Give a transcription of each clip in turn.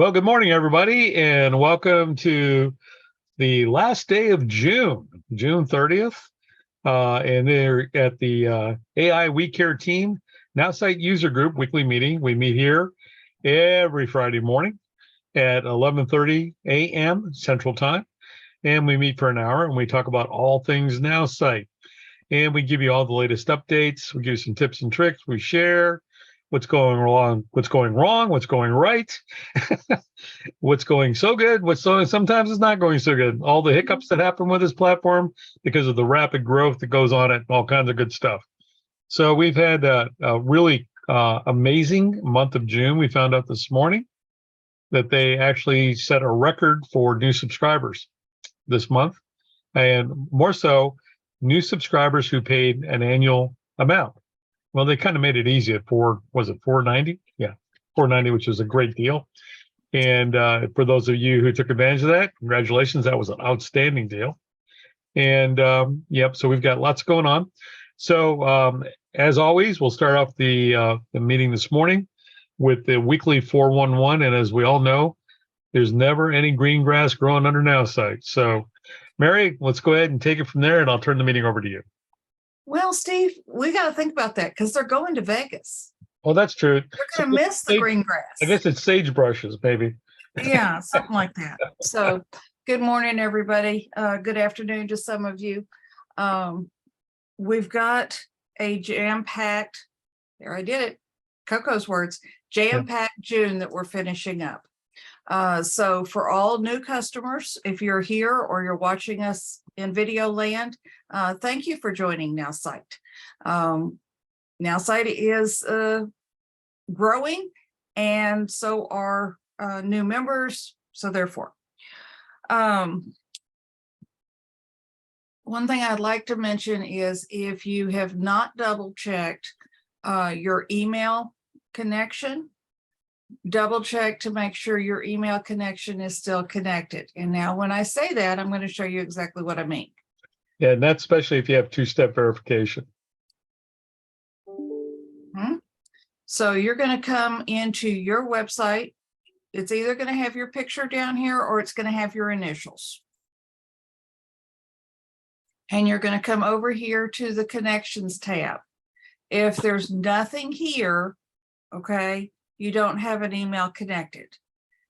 Well, good morning, everybody, and welcome to the last day of June, June 30th. And they're at the AWT Team Nowsite user group weekly meeting. We meet here every Friday morning at 11:30 a.m. Central Time. And we meet for an hour and we talk about all things Nowsite. And we give you all the latest updates. We give you some tips and tricks. We share what's going wrong, what's going right, what's going so good, sometimes it's not going so good. All the hiccups that happen with this platform because of the rapid growth that goes on it, all kinds of good stuff. So we've had a really amazing month of June. We found out this morning that they actually set a record for new subscribers this month, and more so, new subscribers who paid an annual amount. Well, they kind of made it easy at $4.90? Yeah, $4.90, which is a great deal. And for those of you who took advantage of that, congratulations. That was an outstanding deal. And yep, so we've got lots going on. So as always, we'll start off the meeting this morning with the weekly 411. And as we all know, there's never any green grass growing under Nowsite. So Mary, let's go ahead and take it from there, and I'll turn the meeting over to you. Well, Steve, we got to think about that because they're going to Vegas. Oh, that's true. They're going to miss the green grass. I guess it's sagebrushes, maybe. Yeah, something like that. So good morning, everybody. Good afternoon to some of you. We've got a jam-packed, there I did it, Coco's words, jam-packed June that we're finishing up. So for all new customers, if you're here or you're watching us in video land, thank you for joining Nowsite. Nowsite is growing, and so are new members. So therefore, one thing I'd like to mention is if you have not double checked your email connection, double check to make sure your email connection is still connected. And now when I say that, I'm going to show you exactly what I mean. Yeah, and that's especially if you have two-step verification. So you're going to come into your website. It's either going to have your picture down here or it's going to have your initials. And you're going to come over here to the connections tab. If there's nothing here, okay, you don't have an email connected.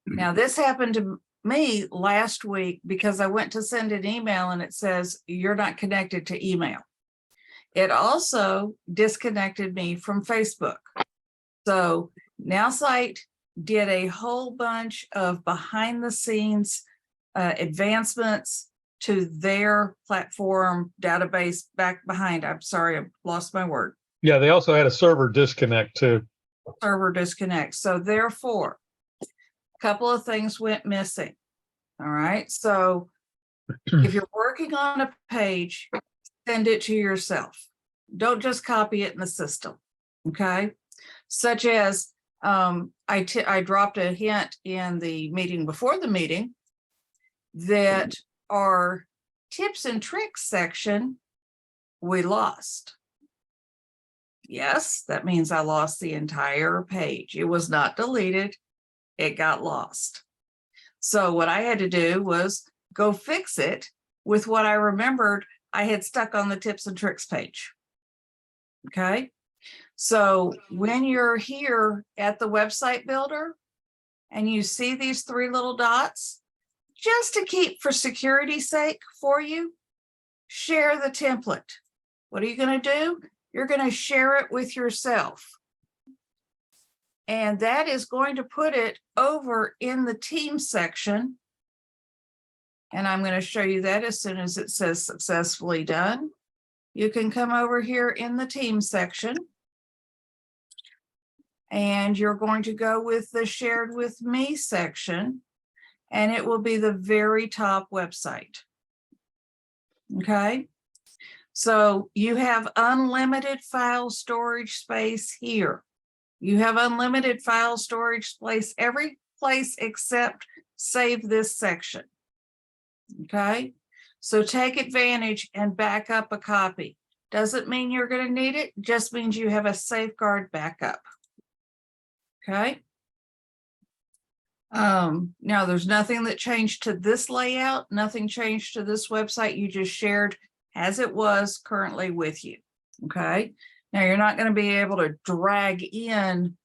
Now, this happened to me last week because I went to send an email and it says you're not connected to email. It also disconnected me from Facebook. So Nowsite did a whole bunch of behind the scenes advancements to their platform database back behind. I'm sorry, I lost my word. Yeah, they also had a server disconnect too. Server disconnect. So therefore, a couple of things went missing. All right. So if you're working on a page, send it to yourself. Don't just copy it in the system. Okay. Such as I dropped a hint in the meeting before the meeting that our tips and tricks section, we lost. Yes, that means I lost the entire page. It was not deleted. It got lost. So what I had to do was go fix it with what I remembered I had stuck on the tips and tricks page. Okay. So when you're here at the website builder and you see these three little dots, just to keep for security's sake for you, share the template. What are you going to do? You're going to share it with yourself. And that is going to put it over in the team section. And I'm going to show you that as soon as it says successfully done. You can come over here in the team section. And you're going to go with the shared with me section. And it will be the very top website. Okay. So you have unlimited file storage space here. You have unlimited file storage space every place except save this section. Okay, so take advantage and back up a copy. Doesn't mean you're going to need it, just means you have a safeguard backup. Okay. Now there's nothing that changed to this layout, nothing changed to this website. You just shared as it was currently with you. Okay. Now you're not going to be able to drag in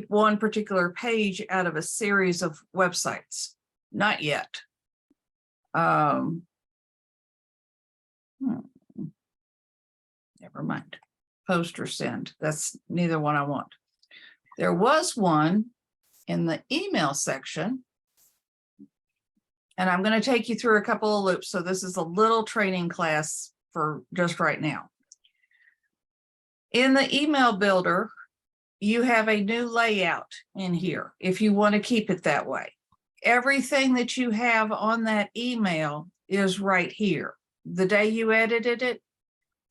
one particular page out of a series of websites. Not yet. Never mind. Post or send. That's neither one I want. There was one in the email section, and I'm going to take you through a couple of loops. So this is a little training class for just right now. In the email builder, you have a new layout in here if you want to keep it that way. Everything that you have on that email is right here. The day you edited it,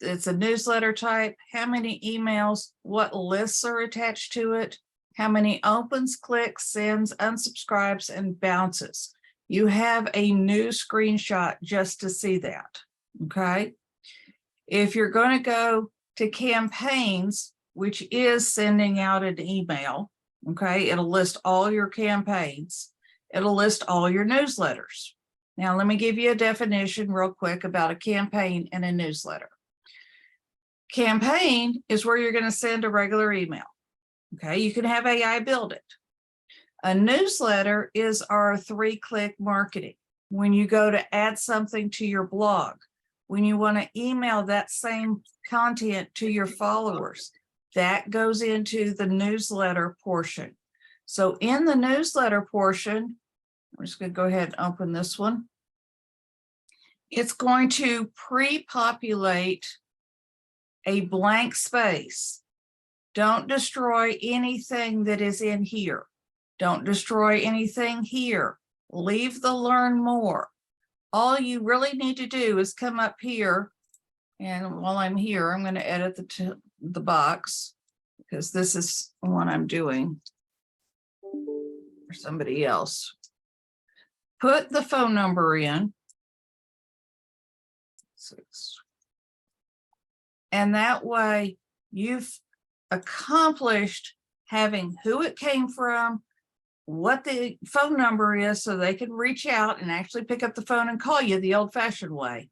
it's a newsletter type, how many emails, what lists are attached to it, how many opens, clicks, sends, unsubscribes, and bounces. You have a new screenshot just to see that, okay? If you're going to go to campaigns, which is sending out an email, okay, it'll list all your campaigns. It'll list all your newsletters. Now, let me give you a definition real quick about a campaign and a newsletter. Campaign is where you're going to send a regular email. Okay, you can have AI build it. A newsletter is our 3-click marketing. When you go to add something to your blog, when you want to email that same content to your followers, that goes into the newsletter portion. So in the newsletter portion, we're just going to go ahead and open this one. It's going to pre-populate a blank space. Don't destroy anything that is in here. Don't destroy anything here. Leave the learn more. All you really need to do is come up here, and while I'm here, I'm going to edit the box because this is what I'm doing for somebody else. Put the phone number in. 6. And that way you've accomplished having who it came from, what the phone number is, so they can reach out and actually pick up the phone and call you the old-fashioned way.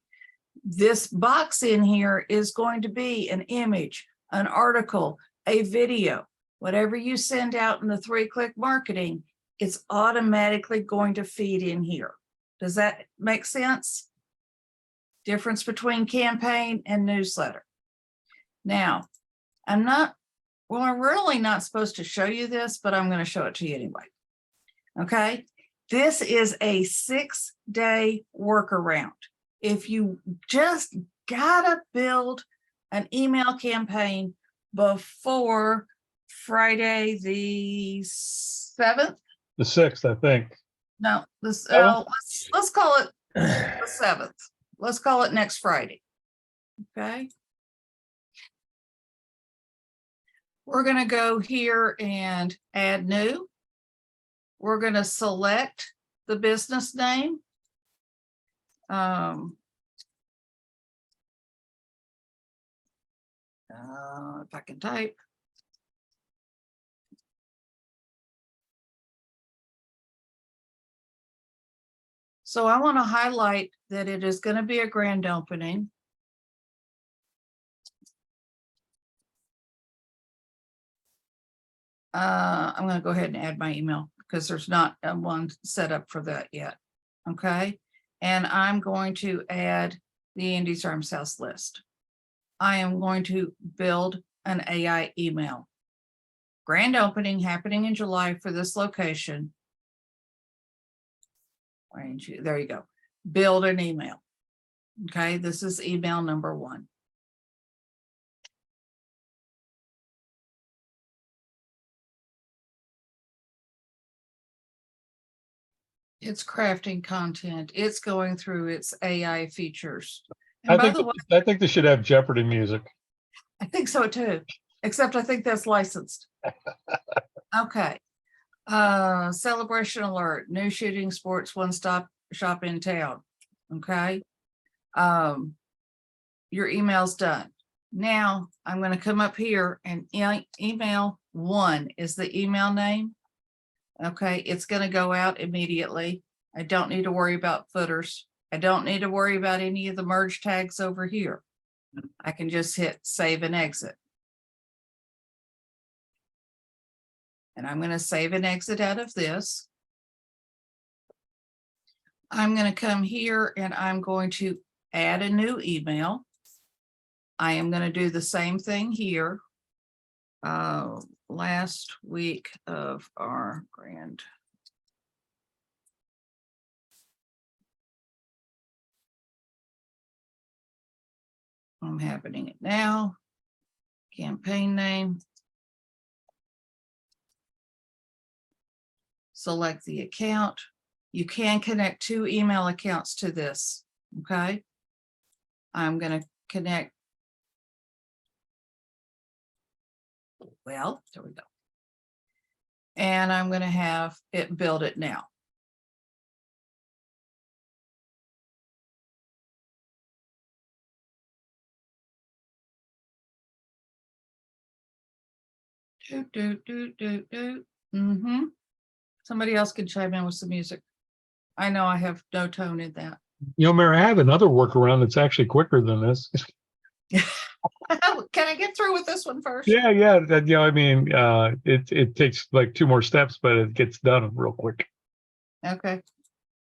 This box in here is going to be an image, an article, a video. Whatever you send out in the 3-click marketing, it's automatically going to feed in here. Does that make sense? Difference between campaign and newsletter. Now, I'm really not supposed to show you this, but I'm going to show it to you anyway. Okay, this is a 6-day workaround. If you just gotta build an email campaign before Friday the 7th. The 6th, I think. No, let's call it the 7th. Let's call it next Friday. Okay. We're going to go here and add new. We're going to select the business name. If I can type. So I want to highlight that it is going to be a grand opening. I'm going to go ahead and add my email because there's not one set up for that yet. Okay. And I'm going to add the Andy's Arms House list. I am going to build an AI email. Grand opening happening in July for this location. There you go. Build an email. Okay. This is email number 1. It's crafting content. It's going through its AI features. And I think they should have Jeopardy music. I think so too, except I think that's licensed. Okay. Celebration alert, new shooting sports one-stop shop in town. Okay. Your email's done. Now I'm going to come up here and email 1 is the email name. Okay, it's going to go out immediately. I don't need to worry about footers. I don't need to worry about any of the merge tags over here. I can just hit save and exit. And I'm going to save and exit out of this. I'm going to come here and I'm going to add a new email. I am going to do the same thing here. Last week of our grand. I'm happening it now. Campaign name. Select the account. You can connect 2 email accounts to this. Okay. I'm going to connect. Well, there we go. And I'm going to have it build it now. Somebody else can chime in with some music. I know I have no tone in that. You know, Mary, I have another workaround that's actually quicker than this. Can I get through with this one first? Yeah. That, you know, I mean, it takes like 2 more steps, but it gets done real quick. Okay.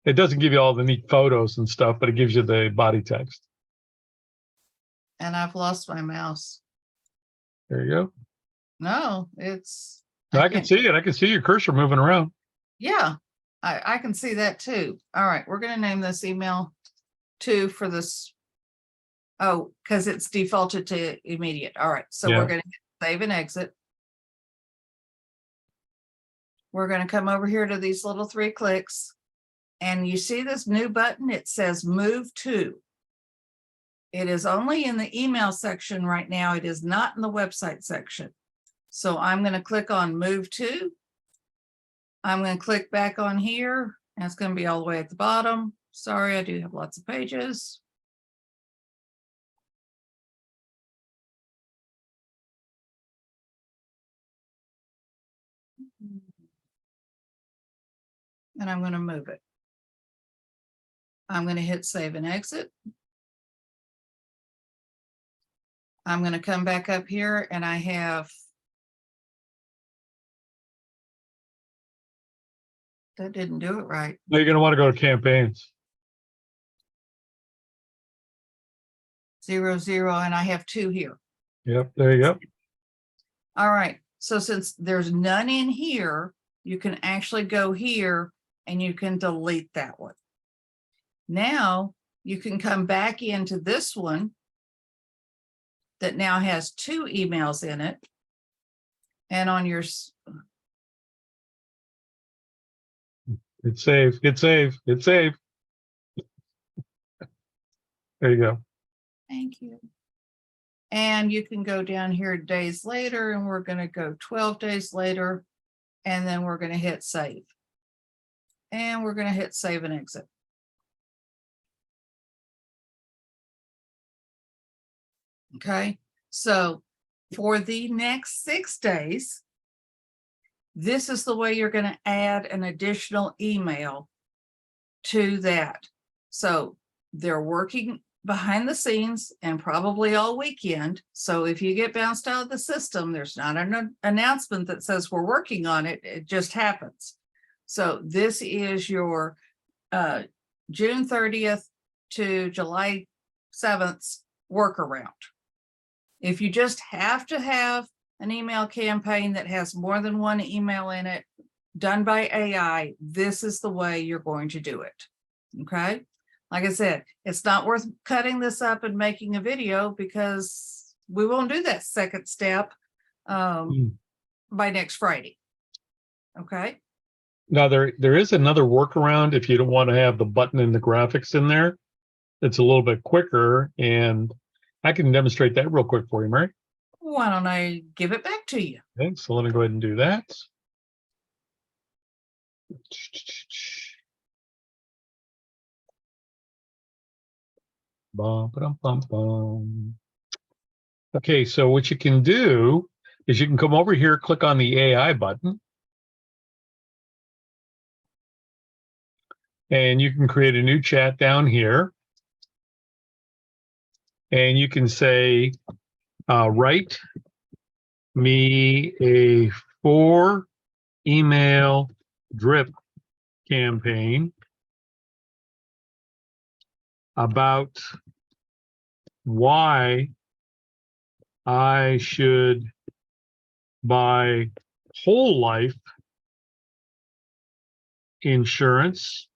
It doesn't give you all the neat photos and stuff, but it gives you the body text. And I've lost my mouse. There you go. No, it's. I can see it. I can see your cursor moving around. Yeah, I can see that too. All right, we're going to name this email 2 for this. Oh, because it's defaulted to immediate. All right, so Yeah. we're going to save and exit. We're going to come over here to these little 3 clicks. And you see this new button, it says move to. It is only in the email section right now. It is not in the website section. So I'm going to click on move to. I'm going to click back on here. And it's going to be all the way at the bottom. Sorry, I do have lots of pages. And I'm going to move it. I'm going to hit save and exit. I'm going to come back up here and I have. That didn't do it right. Now you're going to want to go to campaigns. 0, 0, and I have 2 here. Yep, there you go. All right. So since there's none in here, you can actually go here and you can delete that one. Now you can come back into this one that now has 2 emails in it. And on your. Hit save, hit save, hit save. There you go. Thank you. And you can go down here days later, and we're going to go 12 days later, and then we're going to hit save. And we're going to hit save and exit. Okay, so for the next 6 days, this is the way you're going to add an additional email to that. So they're working behind the scenes and probably all weekend. So if you get bounced out of the system, there's not an announcement that says we're working on it. It just happens. So this is your June 30th to July 7th workaround. If you just have to have an email campaign that has more than 1 email in it done by AI, this is the way you're going to do it. Okay. Like I said, it's not worth cutting this up and making a video because we won't do that second step by next Friday. Okay. Now there is another workaround if you don't want to have the button and the graphics in there. It's a little bit quicker, and I can demonstrate that real quick for you, Mary. Why don't I give it back to you? Okay, so let me go ahead and do that. Bum, ba-dum, bum, bum. Okay, so what you can do is you can come over here, click on the AI button. and you can create a new chat down here. And you can say, write me a 4 email drip campaign about why I should buy whole life insurance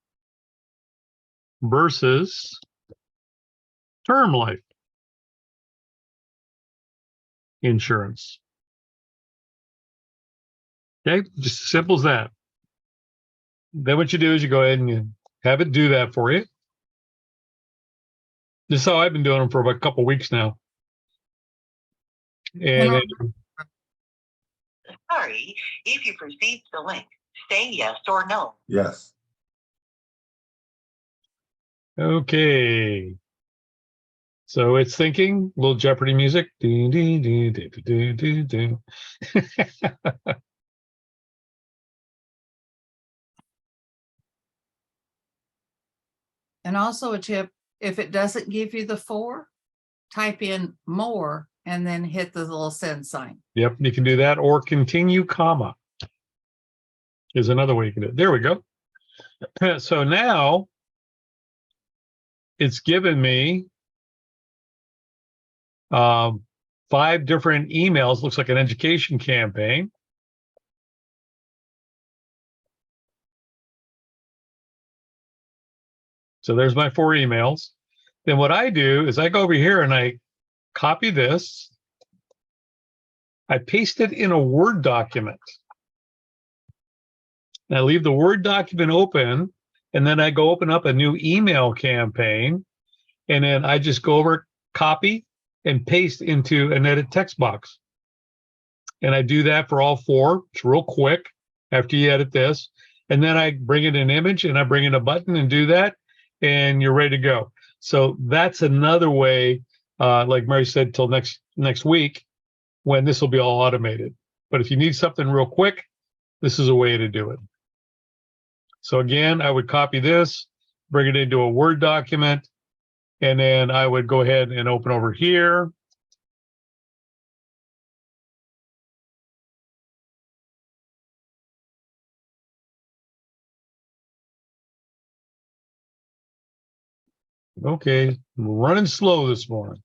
versus term life insurance. Okay, just as simple as that. Then what you do is you go ahead and you have it do that for you. This is how I've been doing them for about a couple of weeks now. And sorry, if you received the link, say yes or no. Yes. okay. So it's thinking, little Jeopardy music. Do, do, do, do, do, do, do. And also a tip, if it doesn't give you the 4, type in more and then hit the little send sign. Yep, you can do that, or continue, comma is another way you can do it. There we go. So now it's given me 5 different emails. Looks like an education campaign. So there's my 4 emails. Then what I do is I go over here and I copy this. I paste it in a Word document. And I leave the Word document open, and then I go open up a new email campaign, and then I just go over, copy, and paste into an edit text box. And I do that for all 4. It's real quick after you edit this. And then I bring in an image and I bring in a button and do that, and you're ready to go. So that's another way, like Mary said, till next week, when this will be all automated. But if you need something real quick, this is a way to do it. So again, I would copy this, bring it into a Word document, and then I would go ahead and open over here. Okay, we're running slow this morning.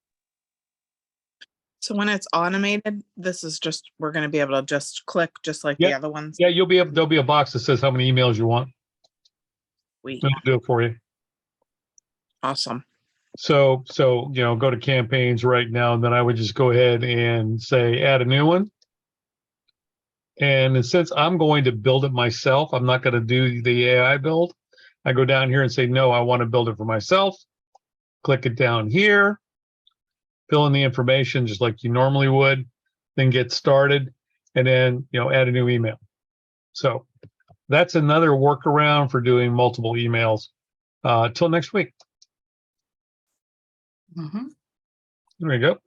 So when it's automated, this is just, we're going to be able to just click just like Yep. the other ones. Yeah, there'll be a box that says how many emails you want. Sweet. It'll do it for you. Awesome. So go to campaigns right now, and then I would just go ahead and say add a new one. And since I'm going to build it myself, I'm not going to do the AI build. I go down here and say, no, I want to build it for myself. Click it down here, fill in the information just like you normally would, then get started, and then add a new email. So that's another workaround for doing multiple emails. Till next week. Mm-hmm. There we go.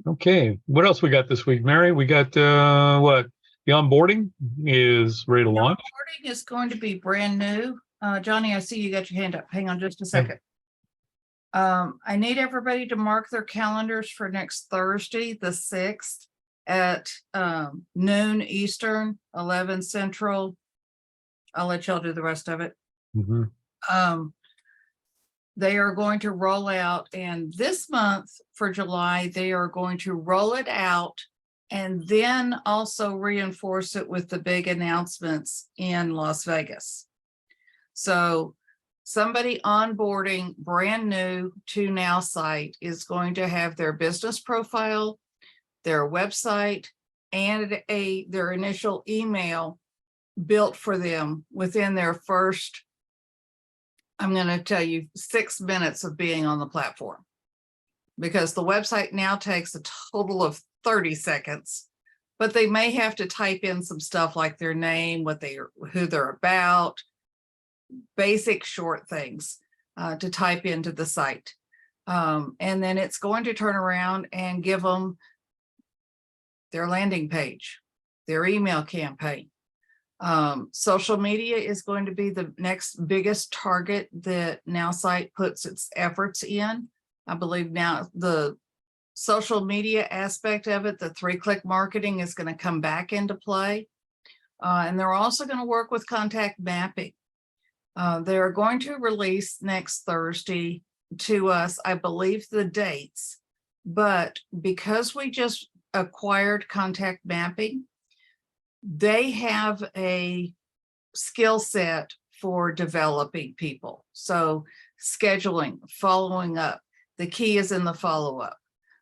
Okay, what else we got this week, Mary? We got what? The onboarding is ready to launch. Onboarding is going to be brand new. Johnny, I see you got your hand up. Hang on just a second. I need everybody to mark their calendars for next Thursday, the 6th at noon Eastern, 11 Central. I'll let y'all do the rest of it. Mm-hmm. They are going to roll out, and this month for July, they are going to roll it out and then also reinforce it with the big announcements in Las Vegas. So somebody onboarding brand new to Nowsite is going to have their business profile, their website, and their initial email built for them within their first, I'm going to tell you, 6 minutes of being on the platform, because the website now takes a total of 30 seconds, but they may have to type in some stuff like their name, who they're about, basic short things to type into the site. And then it's going to turn around and give them their landing page, their email campaign, Social media is going to be the next biggest target that Nowsite puts its efforts in. I believe now the social media aspect of it, the 3-click marketing, is going to come back into play. And they're also going to work with contact mapping. They're going to release next Thursday to us, I believe, the dates, but because we just acquired contact mapping, they have a skill set for developing people. So scheduling, following up, the key is in the follow-up.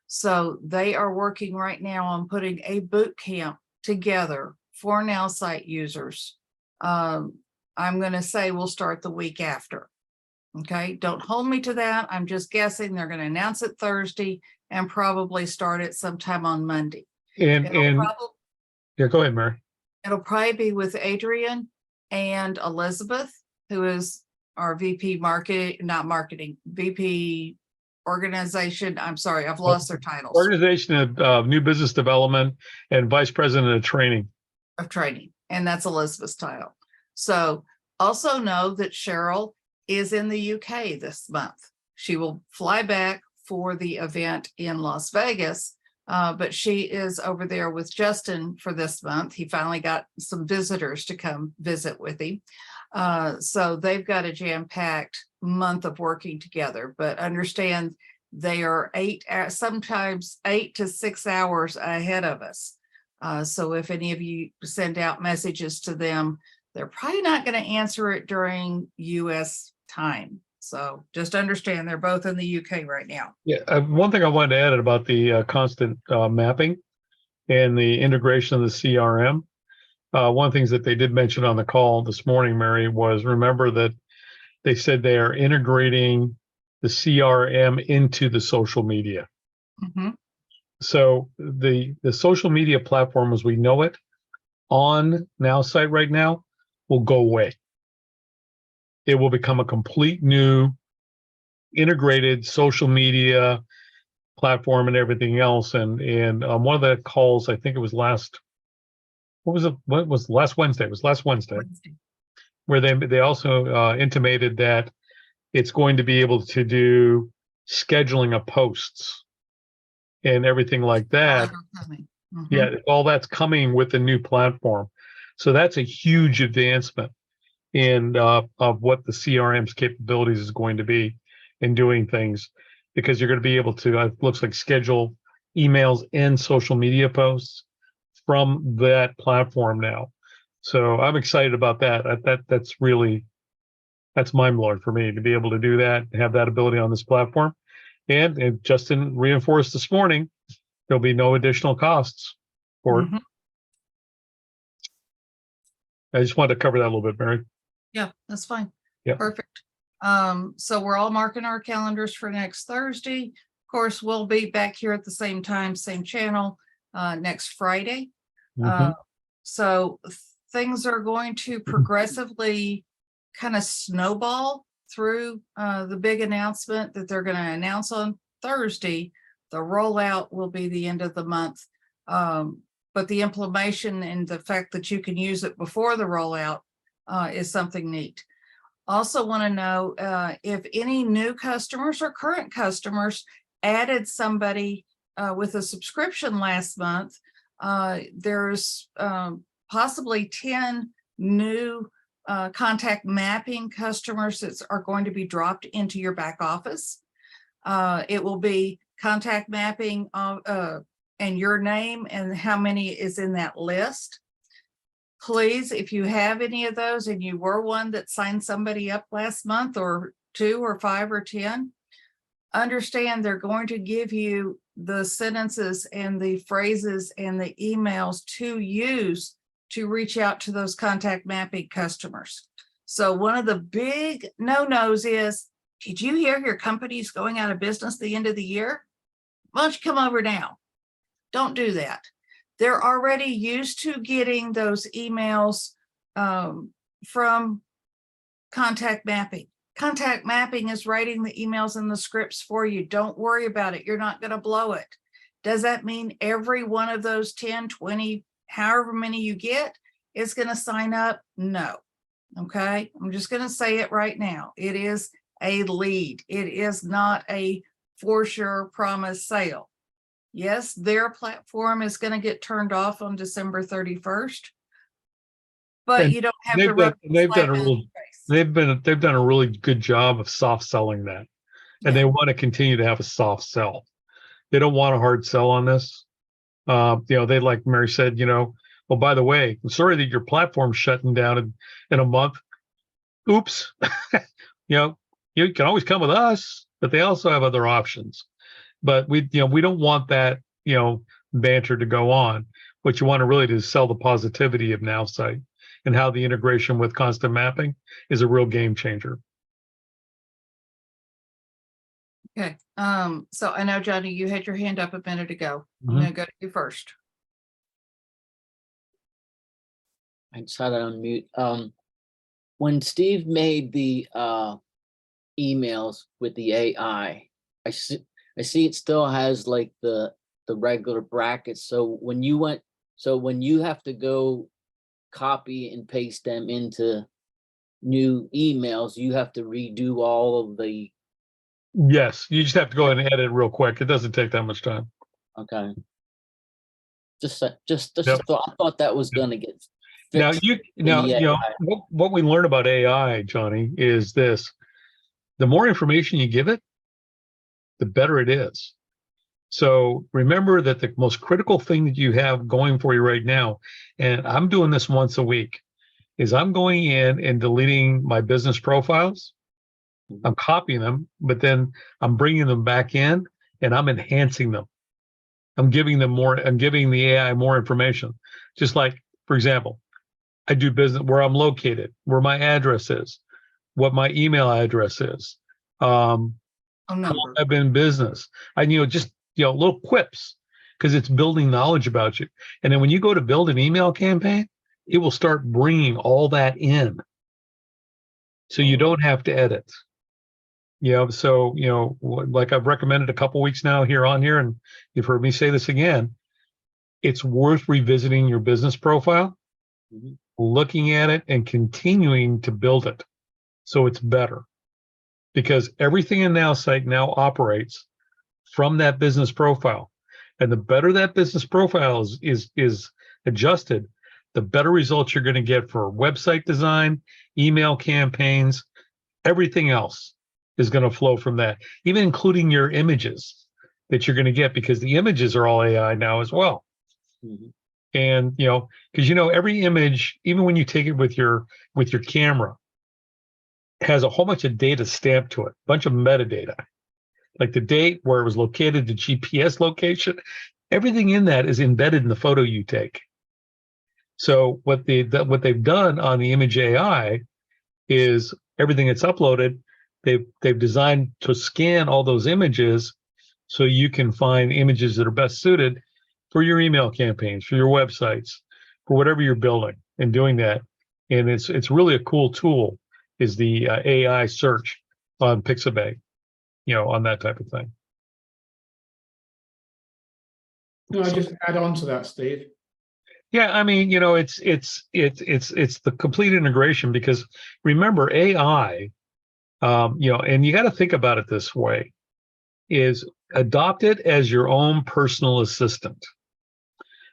So they are working right now on putting a boot camp together for Nowsite users. I'm going to say we'll start the week after. Okay, don't hold me to that. I'm just guessing. They're going to announce it Thursday and probably start it sometime on Monday. And yeah, go ahead, Mary. It'll probably be with Adrian and Elizabeth, who is our VP VP organization. I'm sorry, I've lost their titles. Organization of New Business Development and Vice President of Training. And that's Elizabeth's title. So also know that Cheryl is in the UK this month. She will fly back for the event in Las Vegas, but she is over there with Justin for this month. He finally got some visitors to come visit with him. So they've got a jam-packed month of working together, but understand they are sometimes 8 to 6 hours ahead of us. So if any of you send out messages to them, they're probably not going to answer it during US time. So just understand they're both in the UK right now. Yeah, one thing I wanted to add about the constant mapping and the integration of the CRM. One of the things that they did mention on the call this morning, Mary, was remember that they said they are integrating the CRM into the social media. Mm-hmm. So the social media platform as we know it on Nowsite right now will go away. It will become a complete new integrated social media platform and everything else. And one of the calls, I think it was last Wednesday. It was last Wednesday, where they also intimated that it's going to be able to do scheduling of posts and everything like that. Mm-hmm. Yeah, all that's coming with the new platform. So that's a huge advancement in of what the CRM's capabilities is going to be in doing things, because you're going to be able to, it looks like, schedule emails and social media posts from that platform now. So I'm excited about that. That's mind-blowing for me to be able to do that, have that ability on this platform. And Justin reinforced this morning, there'll be no additional costs for it. I just wanted to cover that a little bit, Mary. Yeah, that's fine. Yeah. Perfect. So we're all marking our calendars for next Thursday. Of course, we'll be back here at the same time, same channel, next Friday. Mhm. So things are going to progressively kind of snowball through the big announcement that they're going to announce on Thursday. The rollout will be the end of the month. But the implementation and the fact that you can use it before the rollout is something neat. Also want to know if any new customers or current customers added somebody with a subscription last month. There's possibly 10 new contact mapping customers that are going to be dropped into your back office. It will be contact mapping and your name and how many is in that list. Please, if you have any of those and you were one that signed somebody up last month, or 2 or 5 or 10, understand they're going to give you the sentences and the phrases and the emails to use to reach out to those contact mapping customers. So one of the big no-nos is, did you hear your company's going out of business the end of the year? Why don't you come over now? Don't do that. They're already used to getting those emails from contact mapping. Contact mapping is writing the emails and the scripts for you. Don't worry about it. You're not going to blow it. Does that mean every one of those 10, 20, however many you get is going to sign up? No. Okay. I'm just going to say it right now. It is a lead. It is not a for sure promise sale. Yes, their platform is going to get turned off on December 31st, but And you don't have to they've done, rub the they've done slap a in real, the face. they've done a really good job of soft selling that, and Yeah. they want to continue to have a soft sell. They don't want a hard sell on this. They, like Mary said, well, by the way, I'm sorry that your platform's shutting down in a month. Oops. You can always come with us, but they also have other options. But we don't want that, banter to go on. What you want to really do is sell the positivity of Nowsite and how the integration with constant mapping is a real game changer. Okay. So I know, Johnny, you had your hand up a minute ago. I'm Mhm. going to go to you first. I just had it on mute. When Steve made the emails with the AI, I see it still has like the regular brackets. So when you have to go copy and paste them into new emails, you have to redo all of the. Yes, you just have to go ahead and edit real quick. It doesn't take that much time. Okay. Just Yep. I thought that was gonna get Now fixed. what we learn about AI, Johnny, is this: the more information you give it, the better it is. So remember that the most critical thing that you have going for you right now, and I'm doing this once a week, is I'm going in and deleting my business profiles. I'm copying them, but then I'm bringing them back in and I'm enhancing them. I'm giving the AI more information. Just like, for example, I do business where I'm located, where my address is, what my email address is, how long I've been in business. Just little quips, because it's building knowledge about you. And then when you go to build an email campaign, it will start bringing all that in, so you don't have to edit. So like I've recommended a couple weeks now here, and you've heard me say this again. It's worth revisiting your business profile, looking at it, and continuing to build it so it's better. Because everything in Nowsite now operates from that business profile, and the better that business profile is adjusted, the better results you're going to get for website design, email campaigns, everything else is going to flow from that, even including your images that you're going to get, because the images are all AI now as well. And because every image, even when you take it with your camera, has a whole bunch of data stamped to it, a bunch of metadata, like the date, where it was located, the GPS location, everything in that is embedded in the photo you take. So what they've done on the image AI is everything that's uploaded, they've designed to scan all those images so you can find images that are best suited for your email campaigns, for your websites, for whatever you're building and doing that. And it's really a cool tool, is the AI search on Pixabay, on that type of thing. No, I just add on to that, Steve. Yeah, I mean, it's the complete integration, because remember, AI, and you got to think about it this way, is adopt it as your own personal assistant.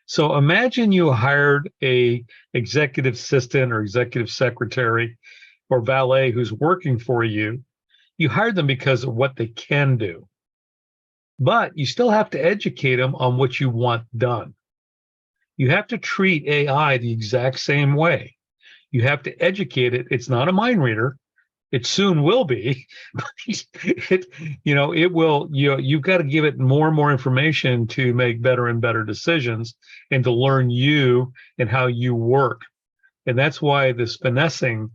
So imagine you hired a executive assistant or executive secretary or valet who's working for you. You hired them because of what they can do, but you still have to educate them on what you want done. You have to treat AI the exact same way. You have to educate it. It's not a mind reader. It soon will be. It will. You've got to give it more and more information to make better and better decisions, and to learn you and how you work. And that's why this finessing,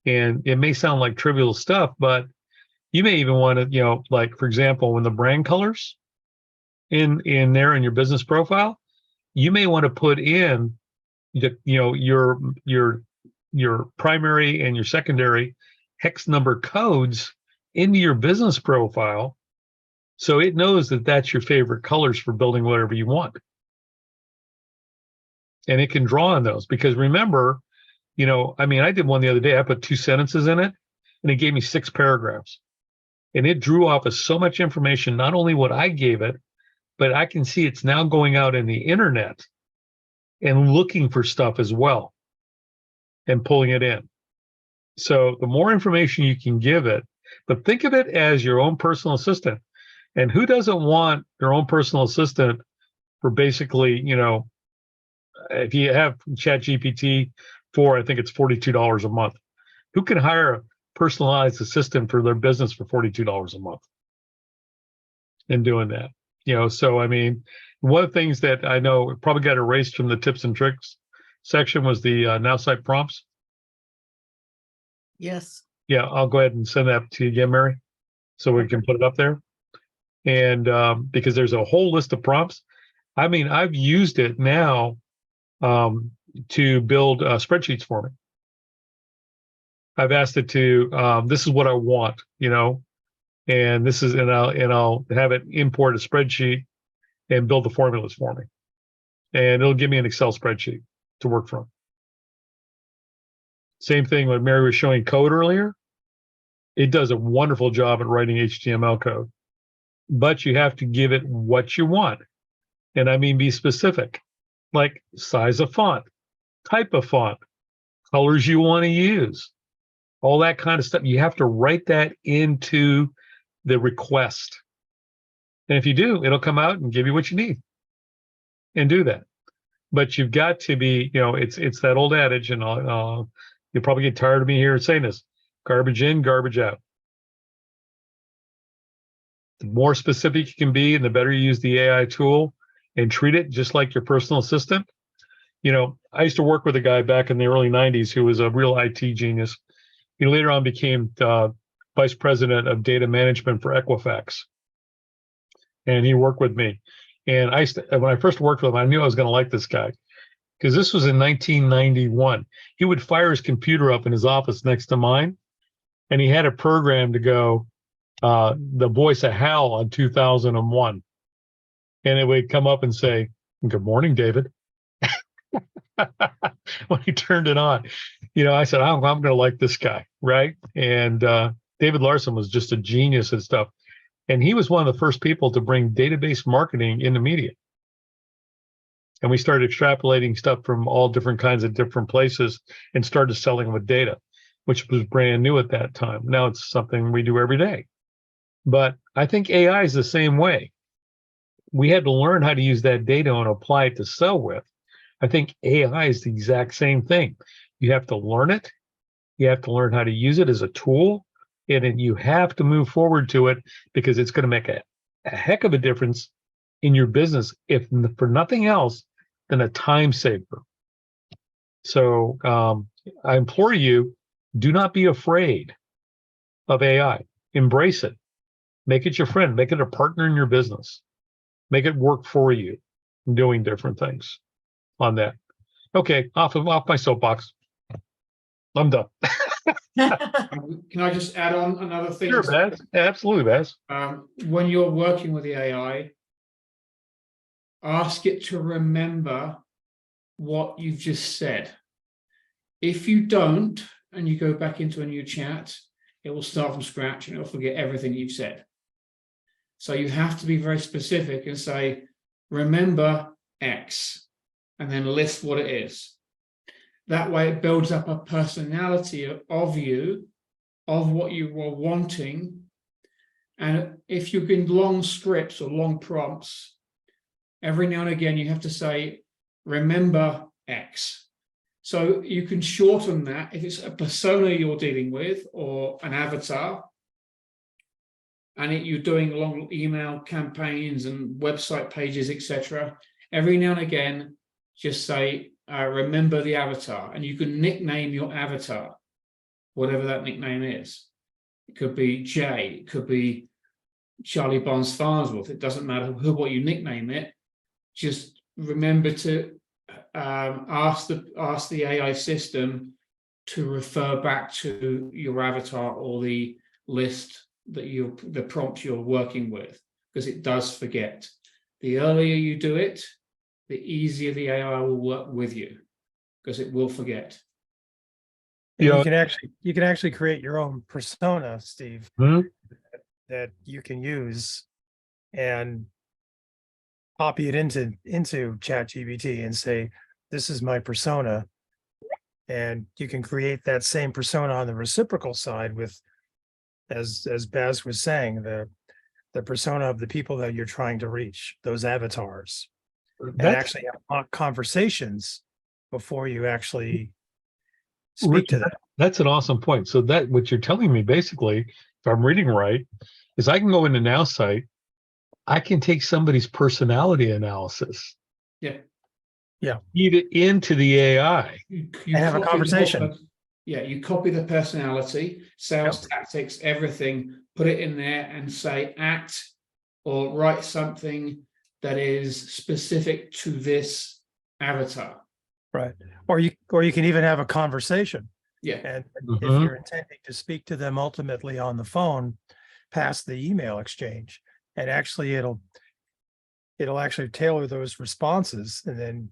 and it may sound like trivial stuff, but you may even want to, like, for example, when the brand colors in there in your business profile, you may want to put in your primary and your secondary hex number codes into your business profile, so it knows that that's your favorite colors for building whatever you want. and it can draw on those because remember, I mean, I did one the other day. I put 2 sentences in it and it gave me 6 paragraphs and it drew off of so much information, not only what I gave it, but I can see it's now going out in the internet and looking for stuff as well and pulling it in. So the more information you can give it, but think of it as your own personal assistant. And who doesn't want their own personal assistant for basically, if you have ChatGPT for, I think it's $42 a month. Who can hire a personalized assistant for their business for $42 a month? In doing that, so I mean, one of the things that I know probably got erased from the tips and tricks section was the Nowsite prompts. Yes. Yeah, I'll go ahead and send that to you again, Mary, so we can put it up there. And because there's a whole list of prompts. I mean, I've used it now to build spreadsheets for me. I've asked it to, this is what I want, and this is, and I'll have it import a spreadsheet and build the formulas for me. And it'll give me an Excel spreadsheet to work from. Same thing when Mary was showing code earlier. It does a wonderful job at writing HTML code, but you have to give it what you want. And I mean, be specific, like size of font, type of font, colors you want to use, all that kind of stuff. You have to write that into the request. And if you do, it'll come out and give you what you need and do that. But you've got to be, it's that old adage, and you'll probably get tired of me here saying this: garbage in, garbage out. The more specific you can be and the better you use the AI tool and treat it just like your personal assistant. I used to work with a guy back in the early 90s who was a real IT genius. He later on became vice president of data management for Equifax. And he worked with me. And when I first worked with him, I knew I was going to like this guy because this was in 1991. He would fire his computer up in his office next to mine, and he had a program to go, the voice of Hal on 2001. And it would come up and say, "Good morning, David." When he turned it on, I said, I'm going to like this guy, right? And David Larson was just a genius and stuff. And he was one of the first people to bring database marketing into media. And we started extrapolating stuff from all different kinds of different places and started selling with data, which was brand new at that time. Now it's something we do every day. But I think AI is the same way. We had to learn how to use that data and apply it to sell with. I think AI is the exact same thing. You have to learn it. You have to learn how to use it as a tool. And then you have to move forward to it because it's going to make a heck of a difference in your business, if for nothing else than a time saver. So I implore you, do not be afraid of AI. Embrace it. Make it your friend. Make it a partner in your business. Make it work for you, doing different things on that. Okay, off my soapbox. I'm done. Can I just add on another thing? Sure, Baz. Absolutely, Baz. When you're working with the AI, ask it to remember what you've just said. If you don't, and you go back into a new chat, it will start from scratch and it'll forget everything you've said. So you have to be very specific and say, remember X, and then list what it is. That way it builds up a personality of you, of what you were wanting. And if you're in long scripts or long prompts, every now and again you have to say, remember X. So you can shorten that if it's a persona you're dealing with or an avatar, and you're doing long email campaigns and website pages, etc. Every now and again, just say, remember the avatar, and you can nickname your avatar, whatever that nickname is. It could be Jay, it could be Charlie Barnes Farnsworth. It doesn't matter what you nickname it. Just remember to ask the AI system to refer back to your avatar or the list that the prompt you're working with, because it does forget. The earlier you do it, the easier the AI will work with you, because it will forget. You know- You can actually create your own persona, Steve, Hmm? that you can use and copy it into ChatGPT and say, this is my persona. And you can create that same persona on the reciprocal side with, as Baz was saying, the persona of the people that you're trying to reach, those avatars, and That's actually have conversations before you actually speak Rich, to them. that's an awesome point. So that what you're telling me basically, if I'm reading right, is I can go into Nowsite, I can take somebody's personality analysis, Yeah. feed it into the AI. You And have a copy the whole conversation. Yeah, you copy the personality, sales Yep. tactics, everything, put it in there and say act or write something that is specific to this avatar. Right. Or you can even have a conversation. Yeah, And if Mhm. you're intending to speak to them ultimately on the phone, past the email exchange, and actually it'll actually tailor those responses, and then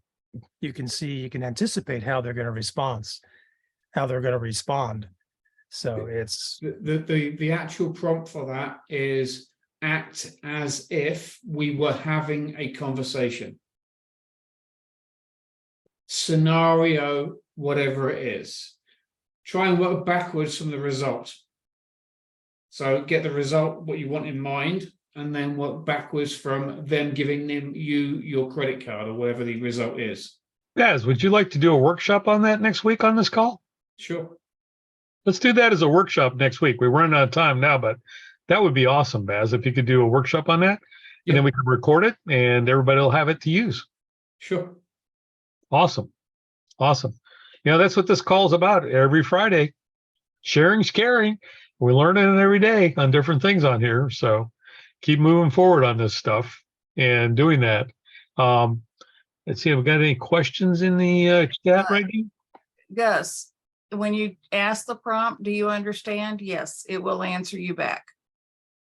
you can anticipate how they're going to respond. So it's the actual prompt for that is act as if we were having a conversation. Scenario, whatever it is. Try and work backwards from the result. So get the result, what you want in mind, and then work backwards from them giving you your credit card or whatever the result is. Guys, would you like to do a workshop on that next week on this call? Sure. Let's do that as a workshop next week. We're running out of time now, but that would be awesome, Baz, if you could do a workshop on that. Yeah. And then we can record it and everybody will have it to use. Sure. Awesome. Awesome. That's what this call is about every Friday. Sharing's caring. We're learning every day on different things on here. So keep moving forward on this stuff and doing that. Let's see, have we got any questions in the chat right now? Gus, when you ask the prompt, do you understand? Yes, it will answer you back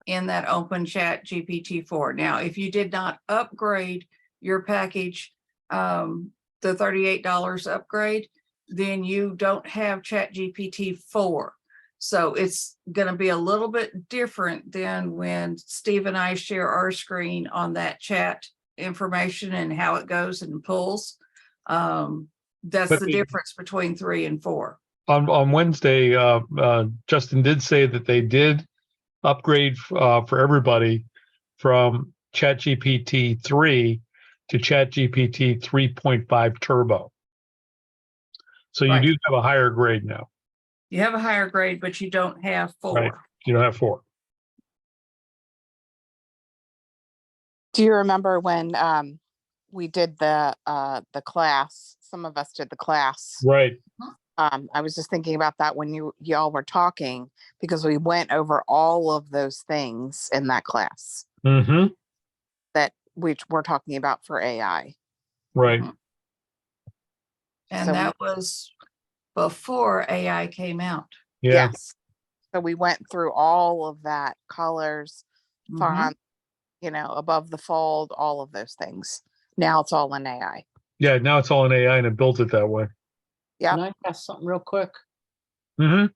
in that open chat GPT-4. Now, if you did not upgrade your package, the $38 upgrade, then you don't have chat GPT-4. So it's going to be a little bit different than when Steve and I share our screen on that chat information and how it goes and pulls. That's But the difference between 3 and 4. On Wednesday, Justin did say that they did upgrade for everybody from ChatGPT 3 to ChatGPT 3.5 Turbo. So you Right. do have a higher grade now. You have a higher grade, but you don't have 4. Right. You don't have 4. Do you remember when we did the class? Some of us did the class. Right. I was just thinking about that when y'all were talking, because we went over all of those things in that class Mm-hmm. that we're talking about for AI. Right. Mhm. And So that was before AI came out. Yeah. Yes. So we went through all of that, colors, Mhm. font, above the fold, all of those things. Now it's all in AI. Yeah. Now it's all in AI and it built it that way. Yep. Can I ask something real quick? Mm-hmm.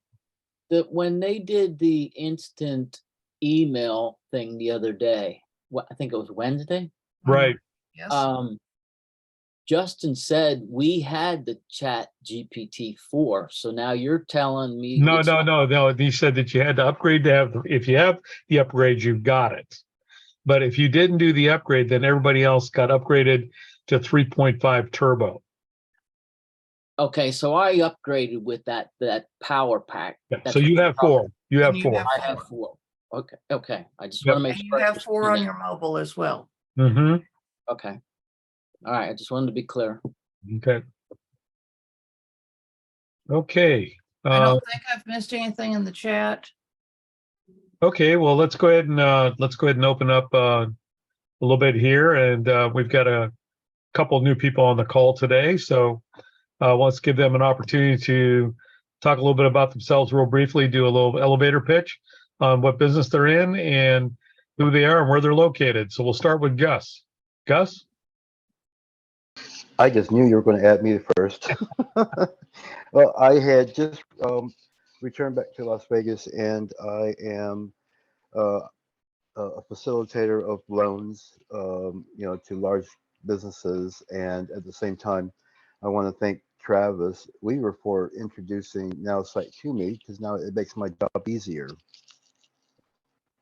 That when they did the instant email thing the other day, I think it was Wednesday. Right. Yes. Justin said we had the Chat GPT-4, so now you're telling me No. it's He said that you had to upgrade to have. If you have the upgrade, you've got it. But if you didn't do the upgrade, then everybody else got upgraded to 3.5 Turbo. okay. So I upgraded with that power pack. Yeah. That's So what you you're have talking 4. You have And you 4. have about. I have 4. 4. Okay. I just Yep. want to make And you sure. I have 4 on understand your mobile as well. Mm-hmm. that. Okay. All right. I just wanted to be clear. Okay. Okay. I don't think I've missed anything in the chat. Okay. Well, let's go ahead and open up a little bit here, and we've got a couple new people on the call today, so let's give them an opportunity to talk a little bit about themselves real briefly, do a little elevator pitch on what business they're in and who they are and where they're located. So we'll start with Gus. Gus? I just knew you were going to add me first. Well, I had just returned back to Las Vegas, and I am uh, a facilitator of loans, to large businesses. And at the same time, I want to thank Travis Weaver for introducing Nowsite to me, because now it makes my job easier.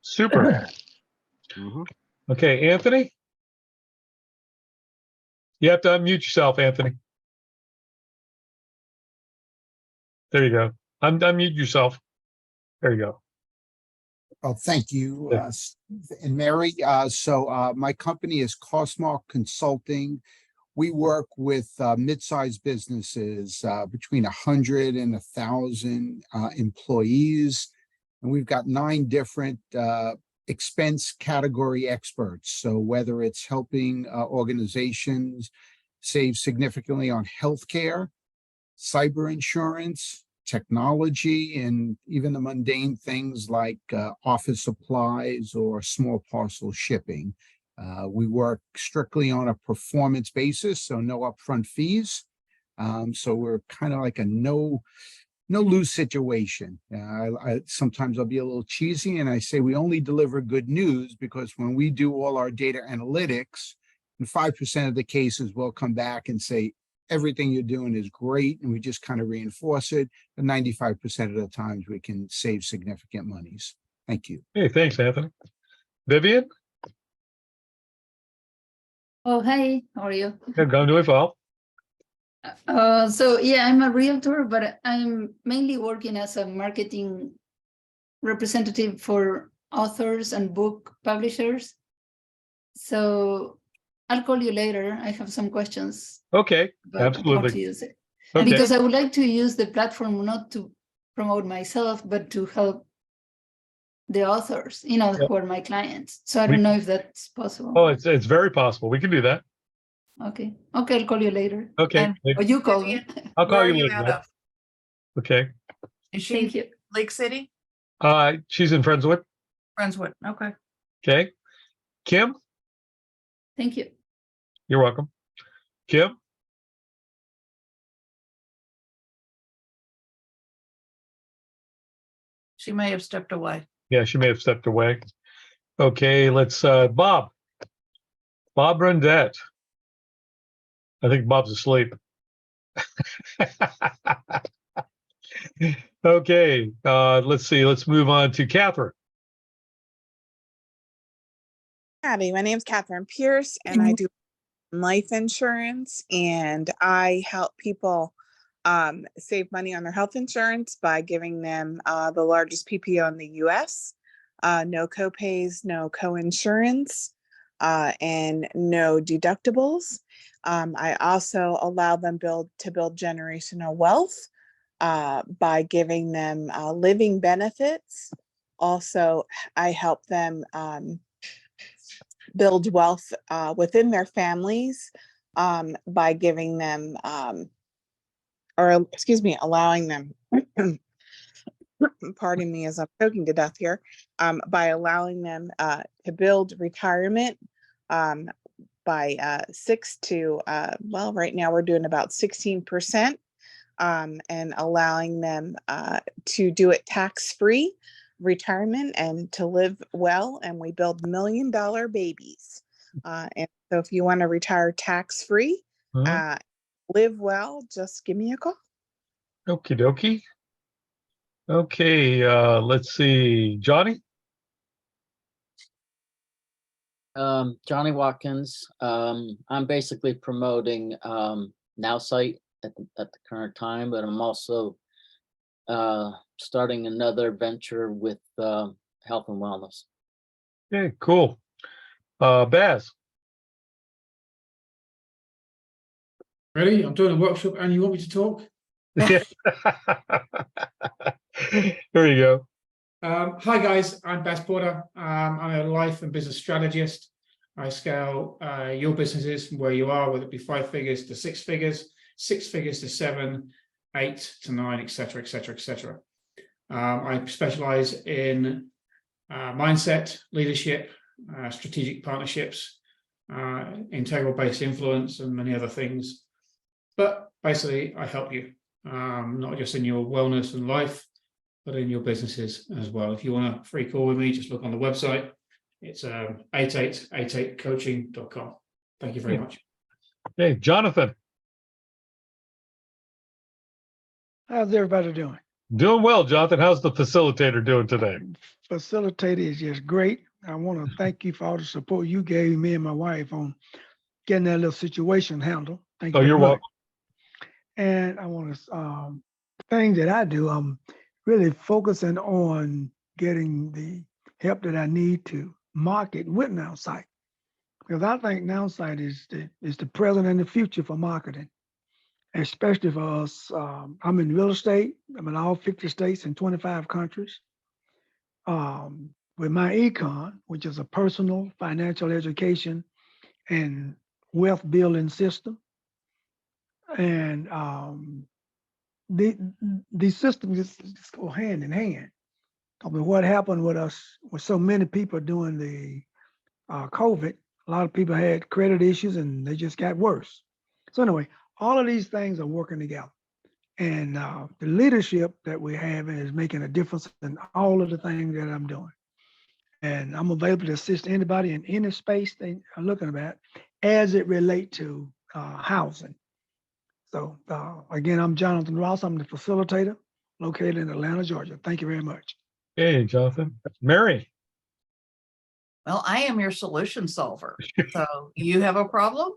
Super. Mhm. Okay, Anthony? You have to unmute yourself, Anthony. There you go. Unmute yourself. There you go. Oh, thank you, Yeah. Steve and Mary. My company is Costmark Consulting. We work with mid-sized businesses between 100 and 1,000 employees, and we've got 9 different expense category experts. So whether it's helping organizations save significantly on healthcare, cyber insurance, technology, and even the mundane things like office supplies or small parcel shipping. We work strictly on a performance basis, so no upfront fees. So we're kind of like a no lose situation. Sometimes I'll be a little cheesy and I say we only deliver good news because when we do all our data analytics, in 5% of the cases, we'll come back and say, everything you're doing is great, and we just kind of reinforce it. But 95% of the times we can save significant monies. Thank you. Hey, thanks, Anthony. Vivian? Oh, hi, how are you? I'm doing well. So yeah, I'm a realtor, but I'm mainly working as a marketing representative for authors and book publishers. So I'll call you later. I have some questions Okay, about how to absolutely. use it. Okay. Because I would like to use the platform not to promote myself, but to help the authors, Yep. who are my clients. So I don't know if that's possible. Oh, it's very possible. We can do that. Okay, I'll call you later. Okay. And Or you call me. I'll where call are you you later. out Bud. of? Okay. Is she Thank you. Lake City? She's in Friendswood. Friendswood. Okay. Okay. Kim, Thank you. you're welcome. Kim? She may have stepped away. Yeah, she may have stepped away. Okay, let's Bob. Bob Rundett. I think Bob's asleep. Okay, let's see. Let's move on to Catherine. Howdy, my name's Catherine Pierce, and I do life insurance, and I help people save money on their health insurance by giving them the largest PPO in the US, no copays, no co-insurance, and no deductibles. I also allow them to build generational wealth by giving them living benefits. Also, I help them build wealth within their families by giving them, allowing them, pardon me as I'm choking to death here, by allowing them to build retirement by 6 to, right now we're doing about 16%, and allowing them to do it tax-free retirement and to live well, and we build $1 million babies. And so if you want to retire tax-free, live well, just give me a call. Okie dokie. Okay, let's see. Johnny? Johnny Watkins. I'm basically promoting Nowsite at the current time, but I'm also starting another venture with health and wellness. Okay, cool. Baz? Ready? I'm doing a workshop and you want me to talk? There you go. Hi guys, I'm Baz Porter. I'm a life and business strategist. I scale your businesses from where you are, whether it be 5 figures to 6 figures, 6 figures to 7, 8 to 9, etc., etc., etc. I specialize in mindset, leadership, strategic partnerships, integral-based influence, and many other things. But basically, I help you, not just in your wellness and life, but in your businesses as well. If you want a free call with me, just look on the website. It's 8888coaching.com. Thank you very much. Hey, Jonathan, How's everybody doing? doing well. Jonathan, how's the facilitator doing today? Facilitator is just great. I want to thank you for all the support you gave me and my wife on getting that little situation handled. Thank you. Oh, very you're much. welcome. And I want to, thing that I do, I'm really focusing on getting the help that I need to market with Nowsite. Because I think Nowsite is the present and the future for marketing, especially for us. I'm in real estate. I'm in all 50 states and 25 countries. With my econ, which is a personal financial education and wealth building system. And these systems just go hand in hand. I mean, what happened with us, with so many people during the COVID, a lot of people had credit issues and they just got worse. So anyway, all of these things are working together. And the leadership that we have is making a difference in all of the things that I'm doing. And I'm available to assist anybody in any space they are looking at as it relates to housing. So again, I'm Jonathan Ross. I'm the facilitator located in Atlanta, Georgia. Thank you very much. Hey, Jonathan. Mary. Well, I am your solution solver. So you have a problem,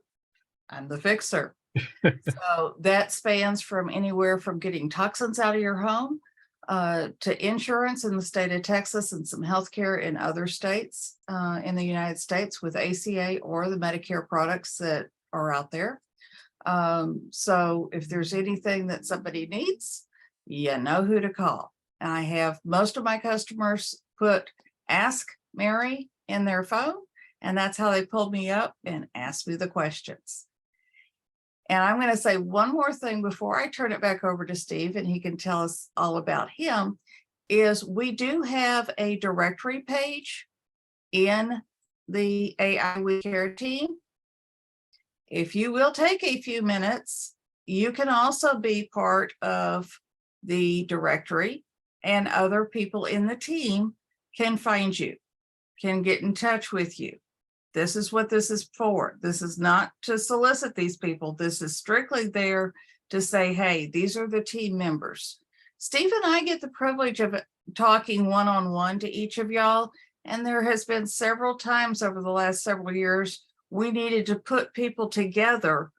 I'm the fixer. So that spans from anywhere from getting toxins out of your home to insurance in the state of Texas and some healthcare in other states in the United States with ACA or the Medicare products that are out there. So if there's anything that somebody needs, you know who to call. And I have most of my customers put Ask Mary in their phone, and that's how they pulled me up and asked me the questions. And I'm going to say one more thing before I turn it back over to Steve, and he can tell us all about him, is we do have a directory page in the AI We Care team. If you will take a few minutes, you can also be part of the directory, and other people in the team can find you, can get in touch with you. This is what this is for. This is not to solicit these people. This is strictly there to say, hey, these are the team members. Steve and I get the privilege of talking one-on-one to each of y'all, and there has been several times over the last several years we needed to put people together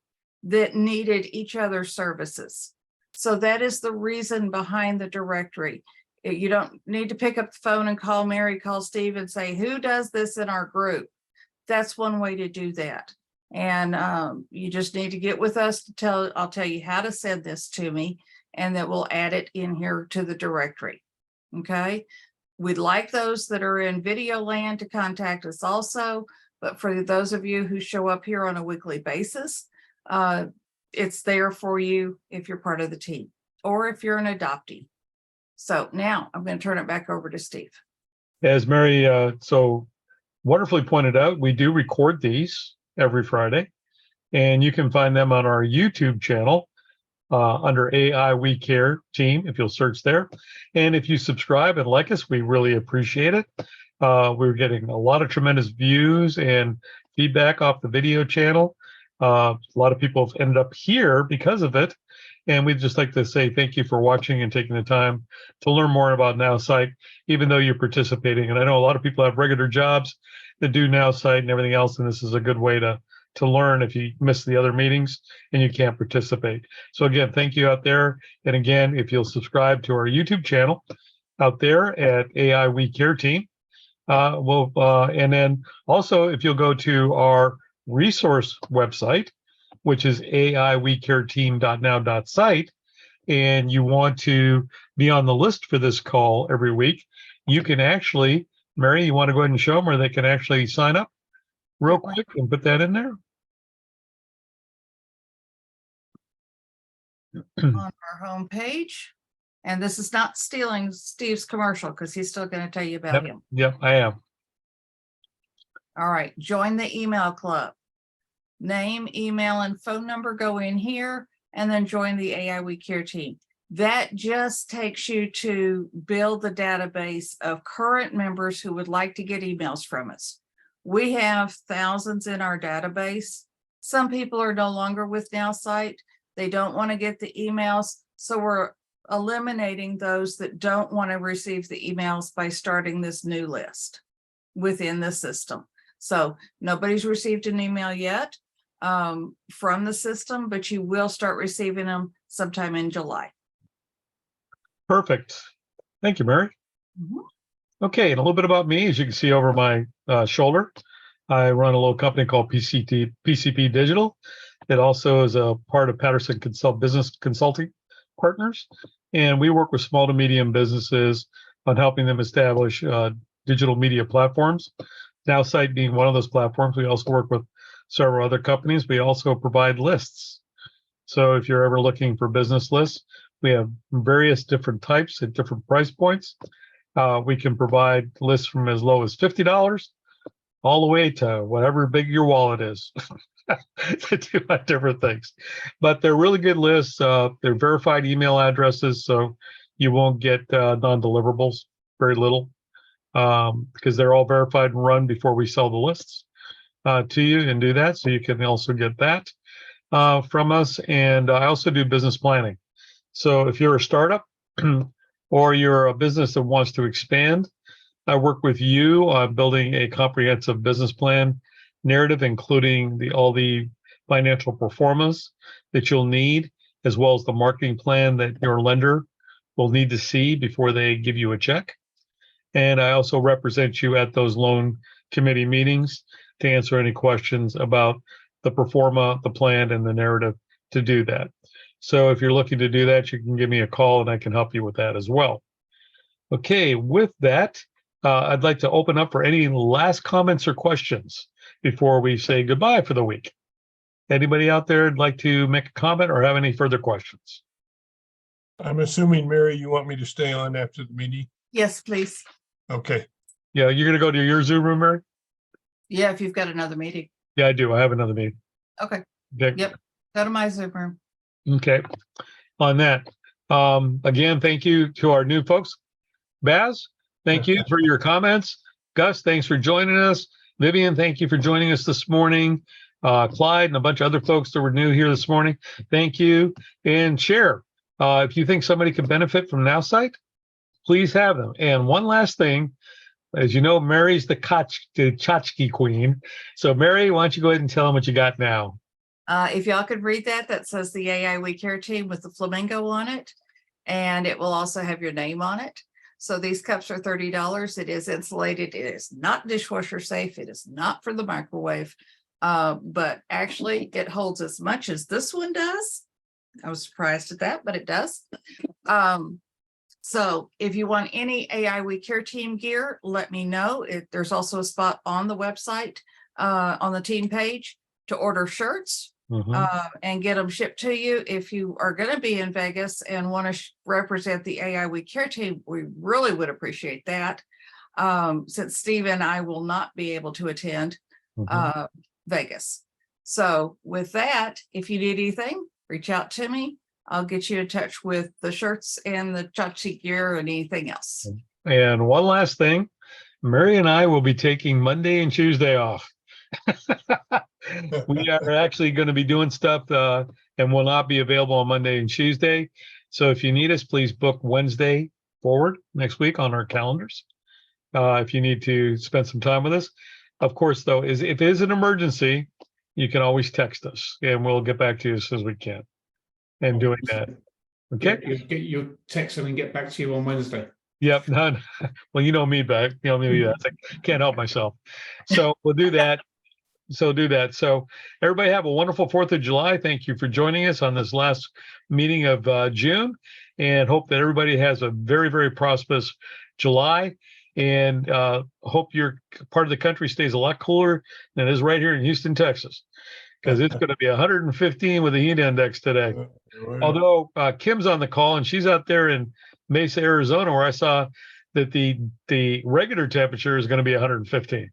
that needed each other's services. So that is the reason behind the directory. You don't need to pick up the phone and call Mary, call Steve and say, who does this in our group? That's one way to do that. And you just need to get with us to I'll tell you how to send this to me, and that we'll add it in here to the directory. Okay. We'd like those that are in video land to contact us also. But for those of you who show up here on a weekly basis, it's there for you if you're part of the team or if you're an adoptee. So now I'm going to turn it back over to Steve. As Mary so wonderfully pointed out, we do record these every Friday, and you can find them on our YouTube channel under AI We Care Team, if you'll search there. And if you subscribe and like us, we really appreciate it. We're getting a lot of tremendous views and feedback off the video channel. A lot of people have ended up here because of it. And we'd just like to say thank you for watching and taking the time to learn more about Nowsite, even though you're participating. And I know a lot of people have regular jobs that do Nowsite and everything else, and this is a good way to learn if you miss the other meetings and you can't participate. So again, thank you out there. And again, if you'll subscribe to our YouTube channel out there at AI We Care Team, and then also if you'll go to our resource website, which is aiwecareteam.now.site, and you want to be on the list for this call every week, you can actually, Mary, you want to go ahead and show them where they can actually sign up real quick and put that in there? On our homepage. And this is not stealing Steve's commercial because he's still going to tell you about him. Yep, I am. All right, join the email club. Name, email, and phone number go in here. and then join the AI We Care team. That just takes you to build the database of current members who would like to get emails from us. We have thousands in our database. Some people are no longer with Nowsite. They don't want to get the emails. So we're eliminating those that don't want to receive the emails by starting this new list within the system. So nobody's received an email yet from the system, but you will start receiving them sometime in July. Perfect. Thank you, Mary. Mhm. Okay, and a little bit about me. As you can see over my shoulder, I run a little company called PCP Digital. It also is a part of Patterson Business Consulting Partners, and we work with small to medium businesses on helping them establish digital media platforms. Nowsite being one of those platforms. We also work with several other companies. We also provide lists. So if you're ever looking for business lists, we have various different types at different price points. We can provide lists from as low as $50 all the way to whatever big your wallet is to do different things. But they're really good lists. They're verified email addresses, so you won't get non-deliverables, very little, because they're all verified and run before we sell the lists to you and do that. So you can also get that from us. And I also do business planning. So if you're a startup or you're a business that wants to expand, I work with you on building a comprehensive business plan narrative, including all the financial performance that you'll need, as well as the marketing plan that your lender will need to see before they give you a check. And I also represent you at those loan committee meetings to answer any questions about the pro forma, the plan, and the narrative to do that. So if you're looking to do that, you can give me a call and I can help you with that as well. Okay, with that, I'd like to open up for any last comments or questions before we say goodbye for the week. Anybody out there would like to make a comment or have any further questions? I'm assuming, Mary, you want me to stay on after the meeting? Yes, please. Okay. Yeah, you're going to go to your Zoom room, Mary? Yeah, if you've got another meeting. Yeah, I do. I have another meeting. Okay. Okay. Yep. Go to my Zoom room. Okay. On that, again, thank you to our new folks. Baz, thank you for your comments. Gus, thanks for joining us. Vivian, thank you for joining us this morning. Clyde and a bunch of other folks that were new here this morning, thank you. And share. If you think somebody could benefit from Nowsite, please have them. And one last thing, as you know, Mary's the tchotchke queen. So Mary, why don't you go ahead and tell them what you got now? If y'all could read that says the AI We Care team with the flamingo on it. And it will also have your name on it. So these cups are $30. It is insulated. It is not dishwasher safe. It is not for the microwave. But actually it holds as much as this one does. I was surprised at that, but it does. So if you want any AI We Care team gear, let me know. There's also a spot on the website, on the team page to order shirts. And get them shipped to you. If you are going to be in Vegas and want to represent the AI We Care team, we really would appreciate that. Since Steve and I will not be able to attend Vegas. So with that, if you need anything, reach out to me. I'll get you in touch with the shirts and the tchotchke gear and anything else. And one last thing, Mary and I will be taking Monday and Tuesday off. We are actually going to be doing stuff and will not be available on Monday and Tuesday. So if you need us, please book Wednesday forward next week on our calendars. If you need to spend some time with us. Of course, though, if it is an emergency, you can always text us and we'll get back to you as soon as we can. And doing that. Okay. You'll text them and get back to you on Wednesday. Yep. None. Well, you know me back. You know me. I can't help myself. So we'll do that. So everybody have a wonderful 4th of July. Thank you for joining us on this last meeting of June, and hope that everybody has a very, very prosperous July, and hope your part of the country stays a lot cooler than it is right here in Houston, Texas, because it's going to be 115 with a heat index today. Although Kim's on the call and she's out there in Mesa, Arizona, where I saw that the regular temperature is going to be 115.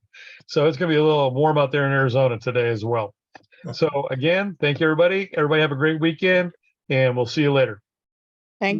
So it's going to be a little warm out there in Arizona today as well. So again, thank you, everybody. Everybody have a great weekend. and we'll see you later.